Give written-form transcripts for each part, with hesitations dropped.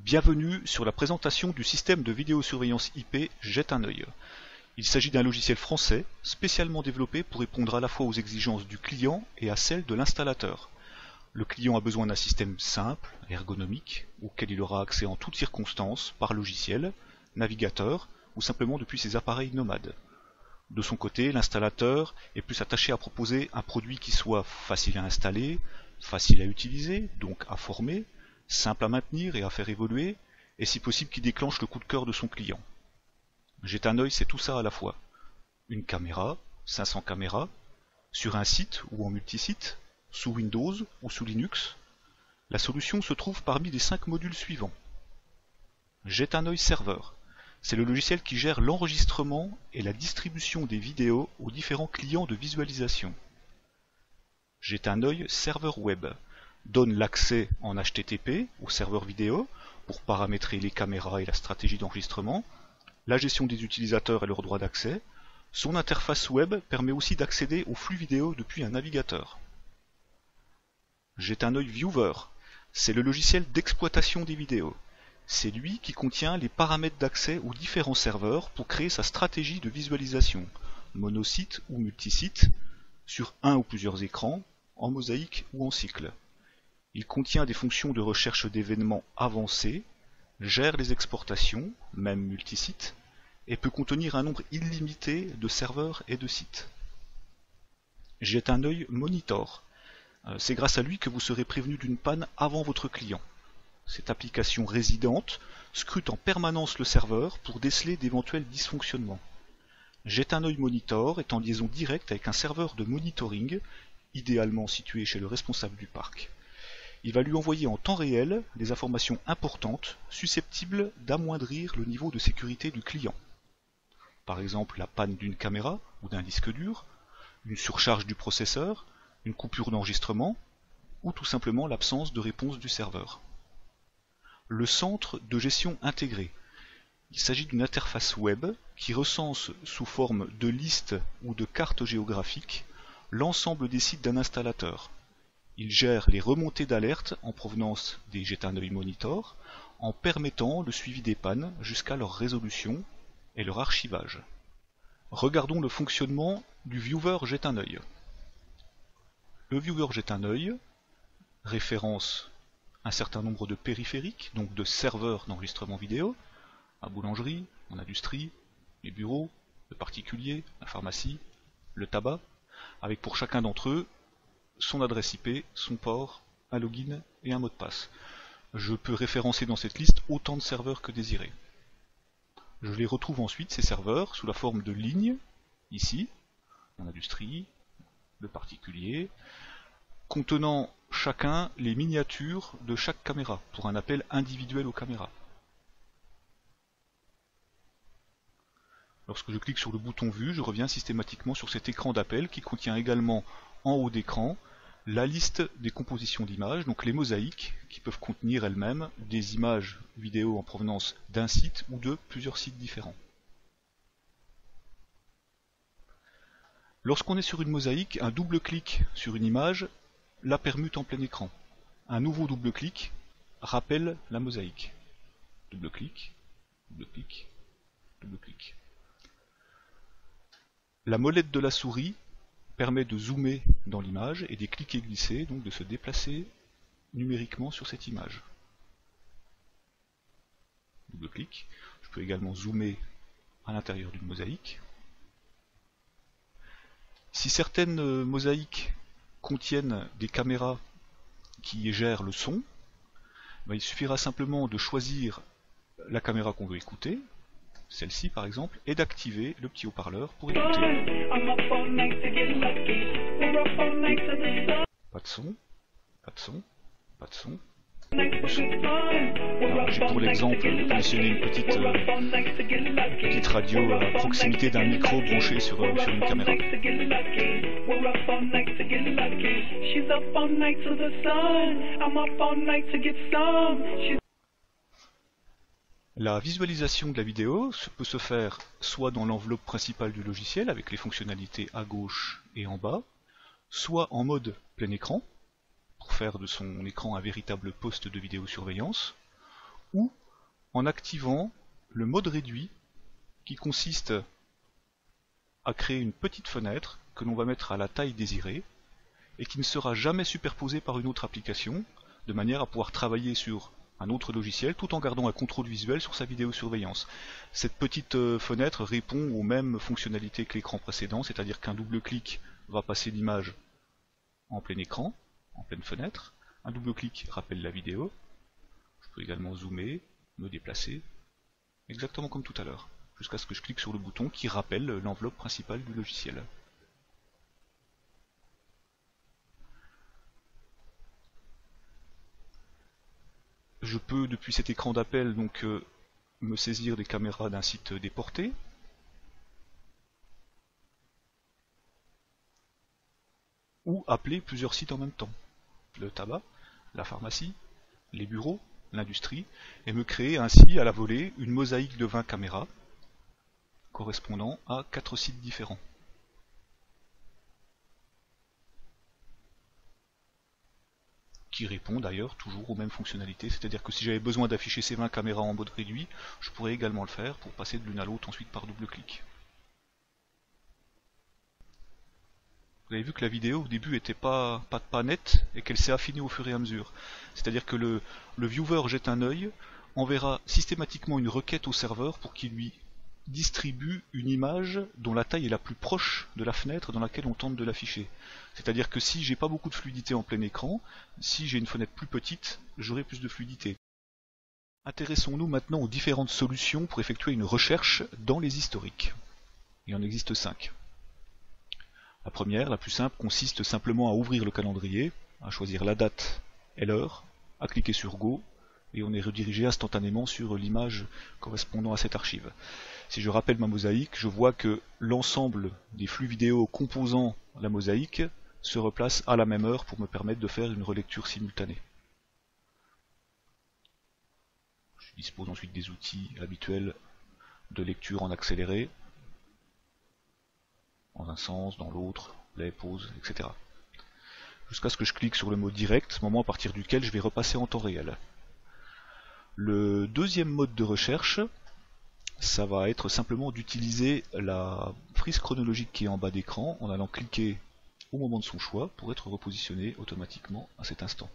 Bienvenue sur la présentation du système de vidéosurveillance IP Jette un œil. Il s'agit d'un logiciel français spécialement développé pour répondre à la fois aux exigences du client et à celles de l'installateur. Le client a besoin d'un système simple, ergonomique, auquel il aura accès en toutes circonstances par logiciel, navigateur ou simplement depuis ses appareils nomades. De son côté, l'installateur est plus attaché à proposer un produit qui soit facile à installer, facile à utiliser, donc à former, simple à maintenir et à faire évoluer, et si possible qui déclenche le coup de cœur de son client. Jette un œil, c'est tout ça à la fois. Une caméra, 500 caméras, sur un site ou en multisite, sous Windows ou sous Linux. La solution se trouve parmi les 5 modules suivants. Jette un œil serveur. C'est le logiciel qui gère l'enregistrement et la distribution des vidéos aux différents clients de visualisation. Jette un œil serveur web. Donne l'accès en HTTP au serveur vidéo pour paramétrer les caméras et la stratégie d'enregistrement, la gestion des utilisateurs et leurs droits d'accès. Son interface web permet aussi d'accéder au flux vidéo depuis un navigateur. Jette un œil viewer. C'est le logiciel d'exploitation des vidéos. C'est lui qui contient les paramètres d'accès aux différents serveurs pour créer sa stratégie de visualisation, monosite ou multisite, sur un ou plusieurs écrans, en mosaïque ou en cycle. Il contient des fonctions de recherche d'événements avancées, gère les exportations, même multisites, et peut contenir un nombre illimité de serveurs et de sites. Jette un œil monitor. C'est grâce à lui que vous serez prévenu d'une panne avant votre client. Cette application résidente scrute en permanence le serveur pour déceler d'éventuels dysfonctionnements. Jette un œil monitor est en liaison directe avec un serveur de monitoring, idéalement situé chez le responsable du parc. Il va lui envoyer en temps réel des informations importantes susceptibles d'amoindrir le niveau de sécurité du client. Par exemple la panne d'une caméra ou d'un disque dur, une surcharge du processeur, une coupure d'enregistrement ou tout simplement l'absence de réponse du serveur. Le centre de gestion intégré. Il s'agit d'une interface web qui recense sous forme de listes ou de cartes géographiques l'ensemble des sites d'un installateur. Il gère les remontées d'alerte en provenance des Jette un œil monitor en permettant le suivi des pannes jusqu'à leur résolution et leur archivage. Regardons le fonctionnement du viewer Jette un œil. Le viewer Jette un œil référence un certain nombre de périphériques, donc de serveurs d'enregistrement vidéo, la boulangerie, en industrie, les bureaux, le particulier, la pharmacie, le tabac, avec pour chacun d'entre eux son adresse IP, son port, un login et un mot de passe. Je peux référencer dans cette liste autant de serveurs que désiré. Je les retrouve ensuite, ces serveurs, sous la forme de lignes, ici, en industrie, le particulier, contenant chacun les miniatures de chaque caméra, pour un appel individuel aux caméras. Lorsque je clique sur le bouton Vue, je reviens systématiquement sur cet écran d'appel qui contient également en haut d'écran la liste des compositions d'images, donc les mosaïques, qui peuvent contenir elles-mêmes des images vidéo en provenance d'un site ou de plusieurs sites différents. Lorsqu'on est sur une mosaïque, un double clic sur une image la permute en plein écran. Un nouveau double clic rappelle la mosaïque. Double clic, double clic, double clic. La molette de la souris permet de zoomer dans l'image et des cliquer glisser, donc de se déplacer numériquement sur cette image. Double clic. Je peux également zoomer à l'intérieur d'une mosaïque. Si certaines mosaïques contiennent des caméras qui gèrent le son, il suffira simplement de choisir la caméra qu'on veut écouter, celle-ci par exemple, et d'activer le petit haut-parleur pour écouter. Pas de son, pas de son, pas de son. J'ai pour l'exemple positionné une petite radio à proximité d'un micro branché sur une caméra. La visualisation de la vidéo peut se faire soit dans l'enveloppe principale du logiciel avec les fonctionnalités à gauche et en bas, soit en mode plein écran, pour faire de son écran un véritable poste de vidéosurveillance, ou en activant le mode réduit qui consiste à créer une petite fenêtre que l'on va mettre à la taille désirée et qui ne sera jamais superposée par une autre application, de manière à pouvoir travailler sur un autre logiciel tout en gardant un contrôle visuel sur sa vidéosurveillance. Cette petite fenêtre répond aux mêmes fonctionnalités que l'écran précédent, c'est-à-dire qu'un double clic va passer l'image en plein écran, en pleine fenêtre, un double clic rappelle la vidéo, je peux également zoomer, me déplacer, exactement comme tout à l'heure, jusqu'à ce que je clique sur le bouton qui rappelle l'enveloppe principale du logiciel. Je peux depuis cet écran d'appel donc me saisir des caméras d'un site déporté. Ou appeler plusieurs sites en même temps. Le tabac, la pharmacie, les bureaux, l'industrie, et me créer ainsi à la volée une mosaïque de 20 caméras correspondant à 4 sites différents. Qui répond d'ailleurs toujours aux mêmes fonctionnalités, c'est-à-dire que si j'avais besoin d'afficher ces 20 caméras en mode réduit, je pourrais également le faire pour passer de l'une à l'autre ensuite par double clic. Vous avez vu que la vidéo au début était pas nette et qu'elle s'est affinée au fur et à mesure. C'est-à-dire que le viewer jette un œil, enverra systématiquement une requête au serveur pour qu'il lui distribue une image dont la taille est la plus proche de la fenêtre dans laquelle on tente de l'afficher. C'est-à-dire que si j'ai pas beaucoup de fluidité en plein écran, si j'ai une fenêtre plus petite, j'aurai plus de fluidité. Intéressons-nous maintenant aux différentes solutions pour effectuer une recherche dans les historiques. Il en existe 5. La première, la plus simple, consiste simplement à ouvrir le calendrier, à choisir la date et l'heure, à cliquer sur Go, et on est redirigé instantanément sur l'image correspondant à cette archive. Si je rappelle ma mosaïque, je vois que l'ensemble des flux vidéo composant la mosaïque se replace à la même heure pour me permettre de faire une relecture simultanée. Je dispose ensuite des outils habituels de lecture en accéléré, dans un sens, dans l'autre, play, pause, etc. Jusqu'à ce que je clique sur le mot direct, moment à partir duquel je vais repasser en temps réel. Le deuxième mode de recherche, ça va être simplement d'utiliser la frise chronologique qui est en bas d'écran en allant cliquer au moment de son choix pour être repositionné automatiquement à cet instant.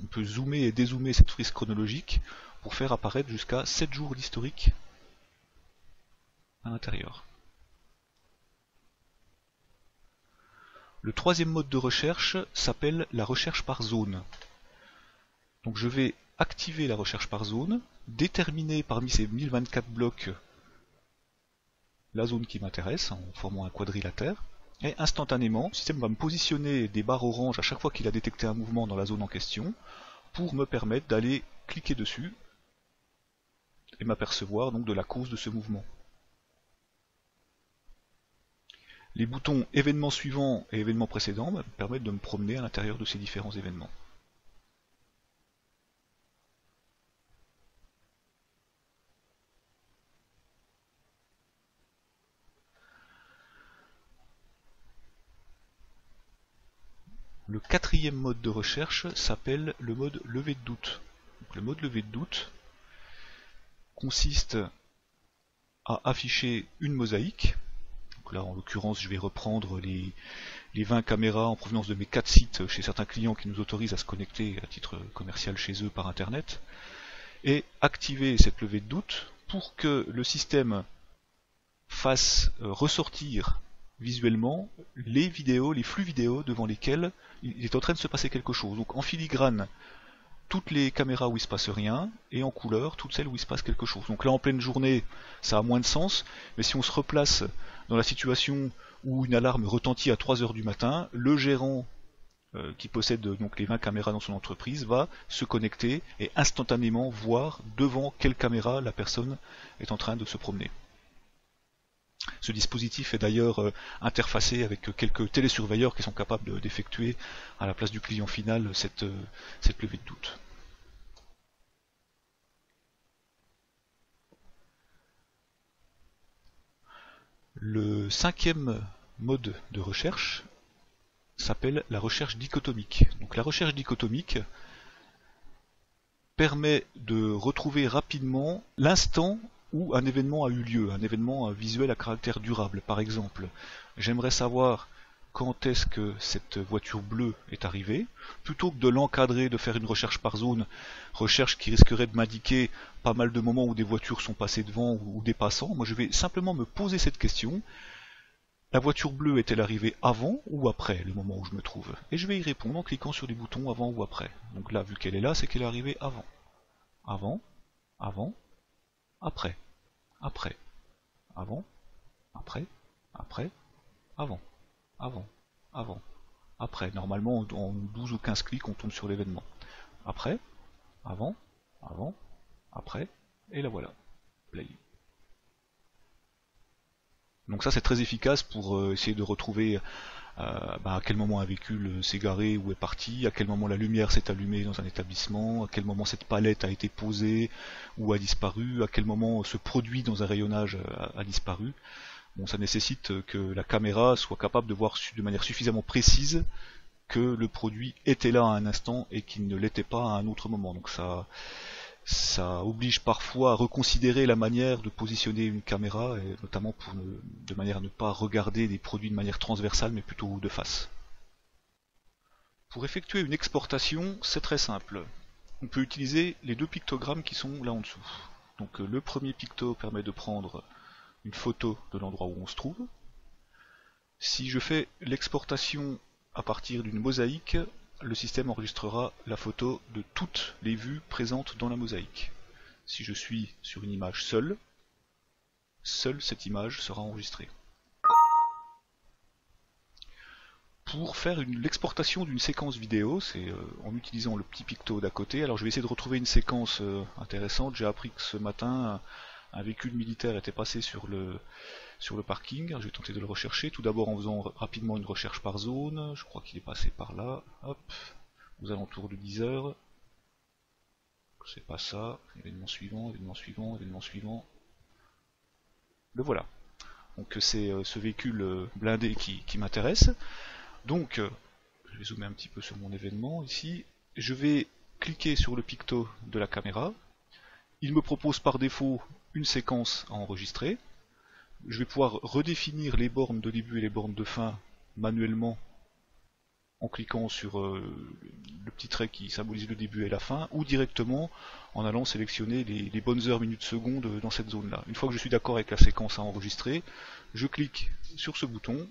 On peut zoomer et dézoomer cette frise chronologique pour faire apparaître jusqu'à 7 jours d'historique à l'intérieur. Le troisième mode de recherche s'appelle la recherche par zone. Donc je vais activer la recherche par zone, déterminer parmi ces 1024 blocs la zone qui m'intéresse en formant un quadrilatère, et instantanément, le système va me positionner des barres oranges à chaque fois qu'il a détecté un mouvement dans la zone en question, pour me permettre d'aller cliquer dessus et m'apercevoir donc de la cause de ce mouvement. Les boutons événements suivants et événements précédents me permettent de me promener à l'intérieur de ces différents événements. Le quatrième mode de recherche s'appelle le mode levé de doute. Donc, le mode levé de doute consiste à afficher une mosaïque. Donc là, en l'occurrence, je vais reprendre les 20 caméras en provenance de mes 4 sites chez certains clients qui nous autorisent à se connecter à titre commercial chez eux par Internet, et activer cette levée de doute pour que le système fasse ressortir visuellement les vidéos, les flux vidéo devant lesquels il est en train de se passer quelque chose. Donc en filigrane, toutes les caméras où il se passe rien, et en couleur, toutes celles où il se passe quelque chose. Donc là, en pleine journée, ça a moins de sens, mais si on se replace dans la situation où une alarme retentit à 3 heures du matin, le gérant qui possède donc les 20 caméras dans son entreprise va se connecter et instantanément voir devant quelle caméra la personne est en train de se promener. Ce dispositif est d'ailleurs interfacé avec quelques télésurveilleurs qui sont capables d'effectuer à la place du client final cette levée de doute. Le cinquième mode de recherche s'appelle la recherche dichotomique. Donc la recherche dichotomique permet de retrouver rapidement l'instant où un événement a eu lieu, un événement visuel à caractère durable. Par exemple, j'aimerais savoir quand est-ce que cette voiture bleue est arrivée, plutôt que de l'encadrer, de faire une recherche par zone, recherche qui risquerait de m'indiquer pas mal de moments où des voitures sont passées devant ou des passants. Moi je vais simplement me poser cette question: la voiture bleue est-elle arrivée avant ou après le moment où je me trouve? Et je vais y répondre en cliquant sur les boutons avant ou après. Donc là, vu qu'elle est là, c'est qu'elle est arrivée avant. Avant, avant, après, après, avant, après, après, avant, avant, avant, après. Normalement, en 12 ou 15 clics, on tombe sur l'événement. Après, avant, avant, après, et la voilà. Play. Donc ça c'est très efficace pour essayer de retrouver à quel moment un véhicule s'est garé ou est parti, à quel moment la lumière s'est allumée dans un établissement, à quel moment cette palette a été posée ou a disparu, à quel moment ce produit dans un rayonnage a disparu. Bon, ça nécessite que la caméra soit capable de voir de manière suffisamment précise que le produit était là à un instant et qu'il ne l'était pas à un autre moment. Donc ça oblige parfois à reconsidérer la manière de positionner une caméra, et notamment de manière à ne pas regarder des produits de manière transversale, mais plutôt de face. Pour effectuer une exportation, c'est très simple. On peut utiliser les deux pictogrammes qui sont là en dessous. Donc le premier picto permet de prendre une photo de l'endroit où on se trouve. Si je fais l'exportation à partir d'une mosaïque, le système enregistrera la photo de toutes les vues présentes dans la mosaïque. Si je suis sur une image seule cette image sera enregistrée. Pour faire l'exportation d'une séquence vidéo, c'est en utilisant le petit picto d'à côté. Alors je vais essayer de retrouver une séquence intéressante. J'ai appris que ce matin, un véhicule militaire était passé sur le parking. Je vais tenter de le rechercher, tout d'abord en faisant rapidement une recherche par zone. Je crois qu'il est passé par là, hop, aux alentours de 10 heures. C'est pas ça, événement suivant, événement suivant, événement suivant. Le voilà. Donc c'est ce véhicule blindé qui m'intéresse. Donc, je vais zoomer un petit peu sur mon événement ici. Je vais cliquer sur le picto de la caméra. Il me propose par défaut une séquence à enregistrer. Je vais pouvoir redéfinir les bornes de début et les bornes de fin manuellement en cliquant sur le petit trait qui symbolise le début et la fin, ou directement en allant sélectionner les bonnes heures, minutes, secondes dans cette zone-là. Une fois que je suis d'accord avec la séquence à enregistrer, je clique sur ce bouton,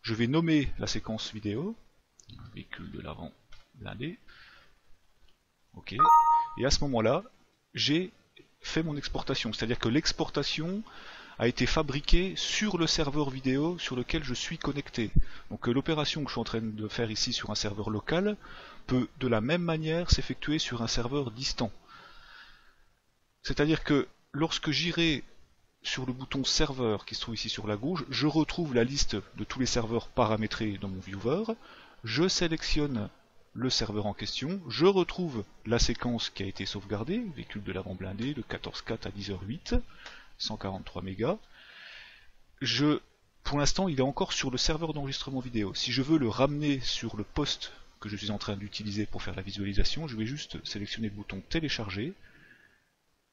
je vais nommer la séquence vidéo, véhicule de l'avant blindé, ok, et à ce moment-là, j'ai fait mon exportation, c'est-à-dire que l'exportation a été fabriquée sur le serveur vidéo sur lequel je suis connecté. Donc l'opération que je suis en train de faire ici sur un serveur local peut de la même manière s'effectuer sur un serveur distant. C'est-à-dire que lorsque j'irai sur le bouton serveur qui se trouve ici sur la gauche, je retrouve la liste de tous les serveurs paramétrés dans mon viewer, je sélectionne le serveur en question, je retrouve la séquence qui a été sauvegardée, véhicule de l'avant blindé, de 14.4 à 10h08, 143 mégas. Pour l'instant, il est encore sur le serveur d'enregistrement vidéo. Si je veux le ramener sur le poste que je suis en train d'utiliser pour faire la visualisation, je vais juste sélectionner le bouton télécharger,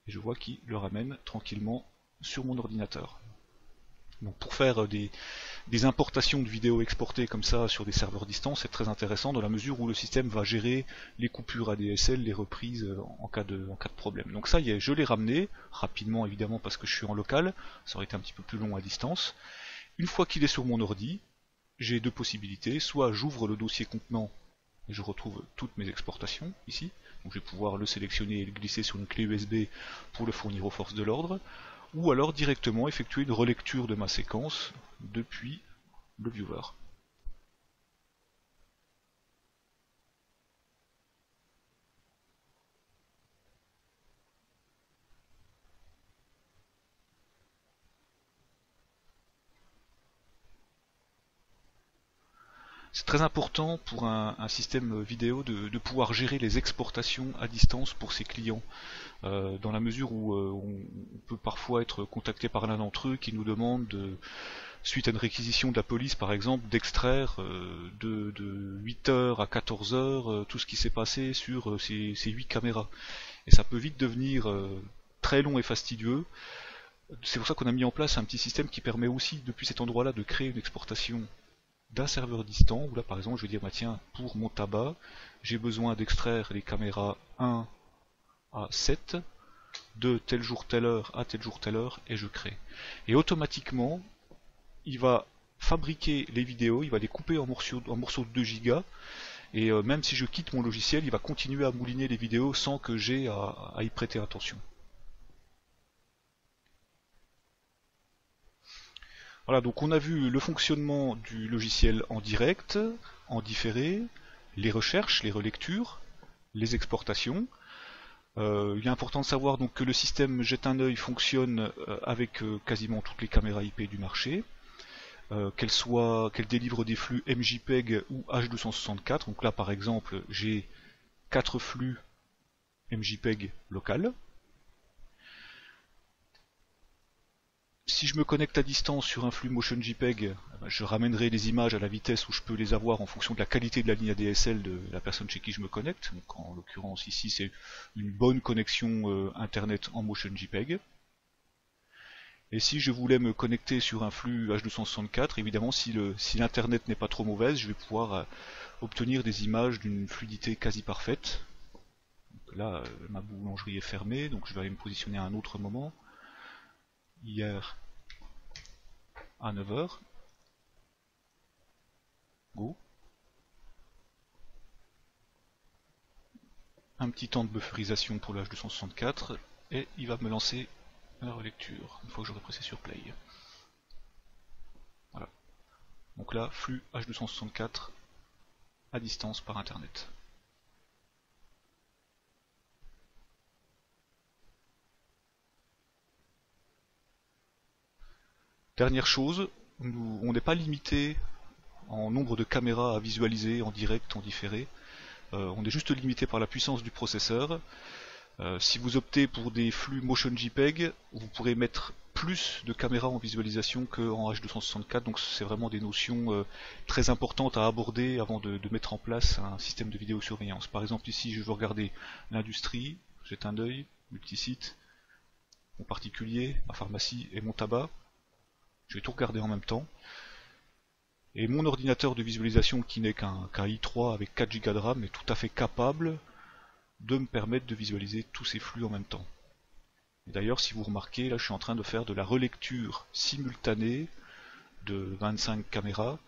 et je vois qu'il le ramène tranquillement sur mon ordinateur. Donc pour faire des importations de vidéos exportées comme ça sur des serveurs distants, c'est très intéressant dans la mesure où le système va gérer les coupures ADSL, les reprises en cas de problème. Donc ça y est, je l'ai ramené, rapidement évidemment parce que je suis en local, ça aurait été un petit peu plus long à distance. Une fois qu'il est sur mon ordi, j'ai deux possibilités, soit j'ouvre le dossier contenant et je retrouve toutes mes exportations ici, donc je vais pouvoir le sélectionner et le glisser sur une clé USB pour le fournir aux forces de l'ordre, ou alors directement effectuer une relecture de ma séquence depuis le viewer. C'est très important pour un système vidéo de pouvoir gérer les exportations à distance pour ses clients, dans la mesure où on peut parfois être contacté par l'un d'entre eux qui nous demande suite à une réquisition de la police par exemple, d'extraire de 8h à 14h tout ce qui s'est passé sur ces 8 caméras. Et ça peut vite devenir très long et fastidieux. C'est pour ça qu'on a mis en place un petit système qui permet aussi depuis cet endroit-là de créer une exportation d'un serveur distant, où là par exemple je vais dire bah tiens, pour mon tabac, j'ai besoin d'extraire les caméras 1 à 7 de tel jour telle heure à tel jour telle heure, et je crée. Et automatiquement, il va fabriquer les vidéos, il va les couper en morceaux de 2 gigas, et même si je quitte mon logiciel, il va continuer à mouliner les vidéos sans que j'ai à y prêter attention. Voilà, donc on a vu le fonctionnement du logiciel en direct, en différé, les recherches, les relectures, les exportations. Il est important de savoir donc que le système Jette un œil fonctionne avec quasiment toutes les caméras IP du marché, qu'elles délivrent des flux MJPEG ou H264. Donc là par exemple j'ai 4 flux MJPEG local. Si je me connecte à distance sur un flux Motion JPEG, je ramènerai les images à la vitesse où je peux les avoir en fonction de la qualité de la ligne ADSL de la personne chez qui je me connecte. Donc en l'occurrence ici c'est une bonne connexion internet en Motion JPEG. Et si je voulais me connecter sur un flux H264, évidemment si l'internet n'est pas trop mauvaise, je vais pouvoir obtenir des images d'une fluidité quasi parfaite. Donc là ma boulangerie est fermée, donc je vais aller me positionner à un autre moment. Hier à 9h. Go. Un petit temps de bufferisation pour le H264 et il va me lancer la relecture une fois que j'aurai pressé sur play. Voilà. Donc là, flux H264 à distance par internet. Dernière chose, on n'est pas limité en nombre de caméras à visualiser en direct, en différé. On est juste limité par la puissance du processeur. Si vous optez pour des flux Motion JPEG, vous pourrez mettre plus de caméras en visualisation qu'en H264, donc c'est vraiment des notions très importantes à aborder avant de mettre en place un système de vidéosurveillance. Par exemple ici je veux regarder l'industrie, jette un œil, multisite, mon particulier, ma pharmacie et mon tabac. Je vais tout regarder en même temps. Et mon ordinateur de visualisation qui n'est qu'un i3 avec 4 Go de RAM est tout à fait capable de me permettre de visualiser tous ces flux en même temps. Et d'ailleurs si vous remarquez, là je suis en train de faire de la relecture simultanée de 25 caméras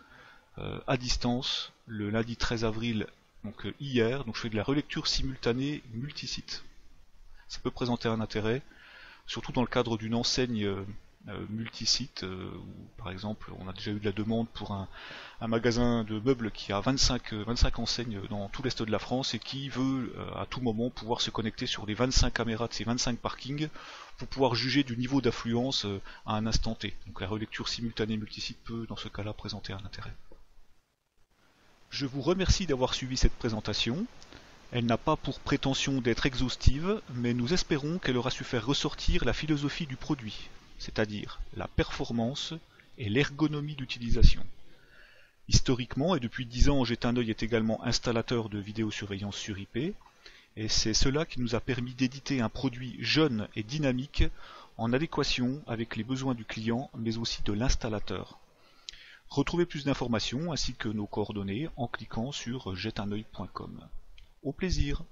à distance le lundi 13 avril, donc hier, donc je fais de la relecture simultanée multisite. Ça peut présenter un intérêt, surtout dans le cadre d'une enseigne multisite, où par exemple on a déjà eu de la demande pour un magasin de meubles qui a 25 enseignes dans tout l'est de la France et qui veut à tout moment pouvoir se connecter sur les 25 caméras de ces 25 parkings pour pouvoir juger du niveau d'affluence à un instant T. Donc la relecture simultanée multisite peut dans ce cas-là présenter un intérêt. Je vous remercie d'avoir suivi cette présentation. Elle n'a pas pour prétention d'être exhaustive, mais nous espérons qu'elle aura su faire ressortir la philosophie du produit, c'est-à-dire la performance et l'ergonomie d'utilisation. Historiquement, et depuis 10 ans, Jette un œil est également installateur de vidéosurveillance sur IP, et c'est cela qui nous a permis d'éditer un produit jeune et dynamique en adéquation avec les besoins du client, mais aussi de l'installateur. Retrouvez plus d'informations ainsi que nos coordonnées en cliquant sur jetteunœil.com. Au plaisir!